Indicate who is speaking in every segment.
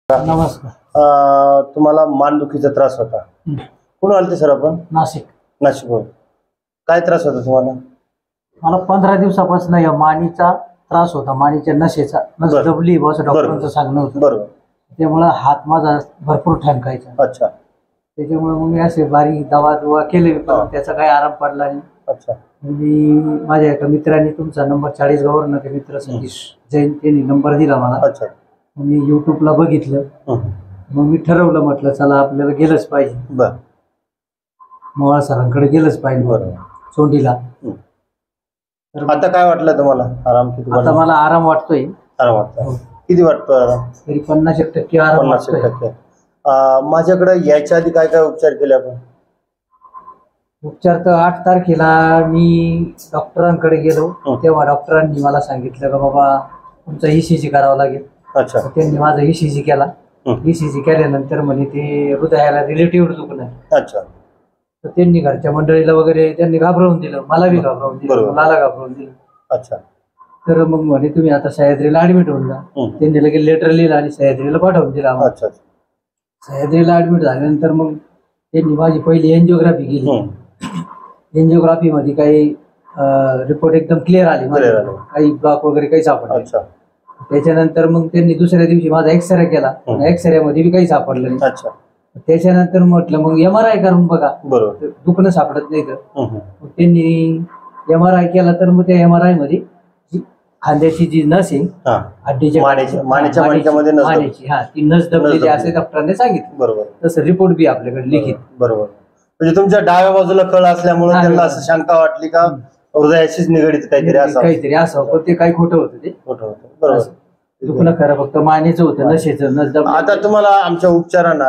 Speaker 1: नमस्कार. तुम्हाला मानदुखीचा त्रास होता. कुठून आलते सर आपण? नाशिक. काय त्रास होता तुम्हाला?
Speaker 2: मला 15 दिवसापासून या मानेचा त्रास होता. मानेच्या नसेचा नस दबली बस डॉक्टरांचं सांगणं होतं. बरोबर. त्यामुळे हात माझा भरपूर ठणकायचा.
Speaker 1: अच्छा.
Speaker 2: त्याच्यामुळे मग मी असे बारीक दवा केले पण त्याचा काही आराम पडला नाही. अच्छा. मी माझ्या एका मित्राने तुमचा नंबर 40गाववरून ते मित्र सतीश जैन त्यांनी नंबर दिला मला. अच्छा. मी युट्यूबला बघितलं. मग मी ठरवलं म्हटलं चला आपल्याला गेलंच पाहिजे. बर. मोवाळ सरांकडे गेलंच पाहिजे. बरोबर. सोंडीला.
Speaker 1: आता काय वाटलं तुम्हाला? आराम किती?
Speaker 2: आता मला आराम वाटतोय.
Speaker 1: आराम वाटतोय. किती वाटतोय आराम?
Speaker 2: तरी 50% आराम.
Speaker 1: 50%. माझ्याकडे यायच्या आधी काय काय उपचार केले आपण?
Speaker 2: उपचार तर 8 तारखेला मी डॉक्टरांकडे गेलो. तेव्हा डॉक्टरांनी मला सांगितलं का बाबा तुमचा ECG करावा लागेल. अच्छा. त्यांनी माझा ECG केला. ECG केल्यानंतर म्हणे ते हृदयाला रिलेटिव्ह दुखणं. अच्छा. तर त्यांनी घरच्या मंडळीला वगैरे त्यांनी घाबरवून दिलं. मला बी घाबरवून दिलं. मला घाबरवून दिलं. अच्छा. तर मग म्हणे तुम्ही आता सह्याद्रीला ऍडमिट होऊन जा. त्यांनी लगेच लेटर लिहिलं आणि सह्याद्रीला पाठवून दिलं. अच्छा. सह्याद्रीला ऍडमिट झाल्यानंतर मग त्यांनी माझी पहिली एन्जिओग्राफी केली. एन्जिओग्राफी मध्ये काही रिपोर्ट एकदम क्लिअर आले. काही ब्लॉक वगैरे काही सापडले. अच्छा. त्याच्यानंतर मग त्यांनी दुसऱ्या दिवशी माझा एक्सरे केला. एक्सरे मध्ये बी काही सापडलं नाही. अच्छा. त्याच्यानंतर म्हटलं मग MRI करून बघा. बरोबर. दुखणं सापडत नाही तर त्यांनी MRI केला. तर मग त्या MRI मध्ये खांद्याची जी नस आहे हड्डीच्या मानेची ती नस दबलेली असे डॉक्टरांनी सांगितलं. बरोबर. तसं रिपोर्ट बी आपल्याकडे लिखित. बरोबर.
Speaker 1: म्हणजे तुमच्या डाव्या बाजूला कळ असल्यामुळे त्यांना असं शंका वाटली का हृदयाशीच निगडीत काहीतरी असावं.
Speaker 2: पण ते काही खोटं होतं. ते
Speaker 1: खोटं होतं. बरोबर.
Speaker 2: दुखणं खरं फक्त मानेचं होतं. नसेचं नस दबली.
Speaker 1: आता तुम्हाला आमच्या उपचारांना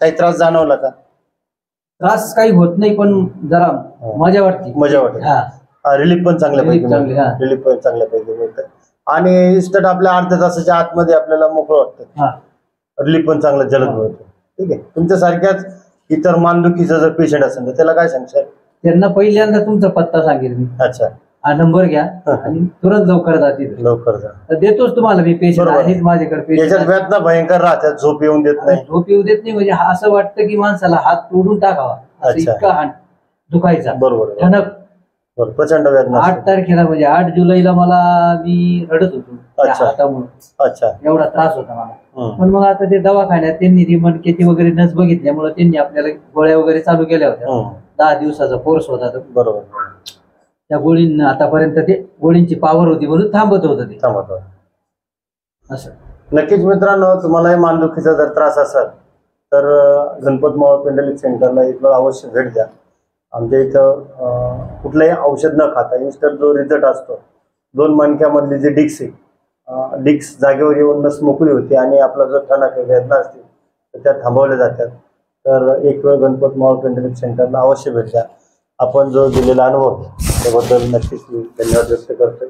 Speaker 1: काही त्रास जाणवला का?
Speaker 2: त्रास काही होत नाही पण जरा मजा वाटते.
Speaker 1: रिलीफ पण चांगल्यापैकी मिळतं आणि इन्स्टंट आपल्या अर्ध्या तासाच्या आतमध्ये आपल्याला मोकळं वाटतं. रिलीफ पण चांगलं जलद मिळतं. ठीक आहे. तुमच्यासारख्याच इतर मानदुखीचा जर पेशंट असेल तर त्याला काय सांगशाल?
Speaker 2: त्यांना पहिल्यांदा तुमचा पत्ता सांगेल मी. अच्छा. हा नंबर घ्या आणि तुरंत लवकर जा. देतोच तुम्हाला मी. पेशंट आहेच माझ्याकडे.
Speaker 1: याच्यात वेदना भयंकर राहतात. झोप येऊन देत नाही.
Speaker 2: म्हणजे असं वाटतं की माणसाला हात तोडून टाकावा. इतका हात दुखायचा. बरोबर. ठणक.
Speaker 1: प्रचंड वेदना.
Speaker 2: 8 तारखेला म्हणजे 8 जुलैला मी रडत होतो हातामुळे. अच्छा. एवढा त्रास होता मला. पण मग आता ते दवाखान्यात त्यांनी ती मणक्याची वगैरे नस बघितल्यामुळे त्यांनी आपल्याला गोळ्या वगैरे चालू केल्या होत्या. 10 दिवसाचा कोर्स होता तो. बरोबर. त्या गोळींना आतापर्यंत ते गोळींची पावर होती म्हणून थांबत होतं ते. असं.
Speaker 1: नक्कीच मित्रांनो, तुम्हालाही मानदुखीचा जर त्रास असेल तर गणपत मोवाळ पेंडलिक सेंटरला एक वेळ अवश्य भेट द्या. आमच्या इथं कुठलंही औषध न खाता इन्स्टंट जो रिझल्ट असतो. 2 मणक्यामधली जी डिक्स आहे डिक्स जागेवर येऊन नस मोकळी होती आणि आपला जो ठणक वेदना असतील तर त्या थांबवल्या जातात. तर एक वेळ गणपत मोवाळ पेंडलिक सेंटरला अवश्य भेट द्या. आपण जो दिलेला अनुभव त्याबद्दल नक्कीच धन्यवाद व्यक्त करतोय.